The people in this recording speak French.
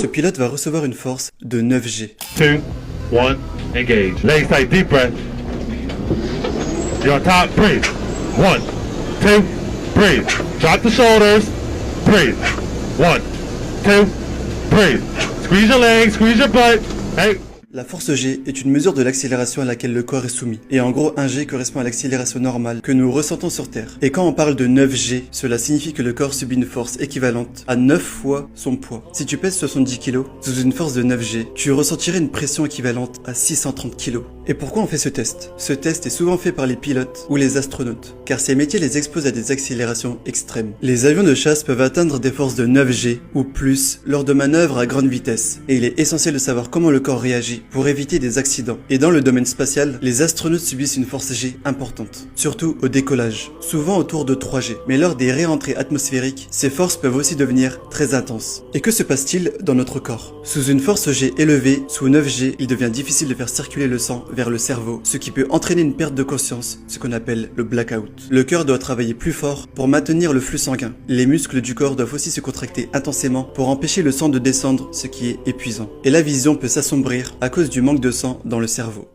Ce pilote va recevoir une force de 9G. 2, 1, engage. Legs tight, deep breath. You're on top, breathe. 1, 2, breathe. Drop the shoulders, breathe. 1, 2, breathe. Squeeze your legs, squeeze your butt. Hey. La force G est une mesure de l'accélération à laquelle le corps est soumis. Et en gros, 1 G correspond à l'accélération normale que nous ressentons sur Terre. Et quand on parle de 9 G, cela signifie que le corps subit une force équivalente à 9 fois son poids. Si tu pèses 70 kg, sous une force de 9 G, tu ressentirais une pression équivalente à 630 kg. Et pourquoi on fait ce test? Ce test est souvent fait par les pilotes ou les astronautes, car ces métiers les exposent à des accélérations extrêmes. Les avions de chasse peuvent atteindre des forces de 9 G ou plus lors de manœuvres à grande vitesse. Et il est essentiel de savoir comment le corps réagit pour éviter des accidents. Et dans le domaine spatial, les astronautes subissent une force G importante, surtout au décollage, souvent autour de 3 G. Mais lors des réentrées atmosphériques, ces forces peuvent aussi devenir très intenses. Et que se passe-t-il dans notre corps? Sous une force G élevée, sous 9 G, il devient difficile de faire circuler le sang vers le cerveau, ce qui peut entraîner une perte de conscience, ce qu'on appelle le blackout. Le cœur doit travailler plus fort pour maintenir le flux sanguin. Les muscles du corps doivent aussi se contracter intensément pour empêcher le sang de descendre, ce qui est épuisant. Et la vision peut s'assombrir à cause du manque de sang dans le cerveau.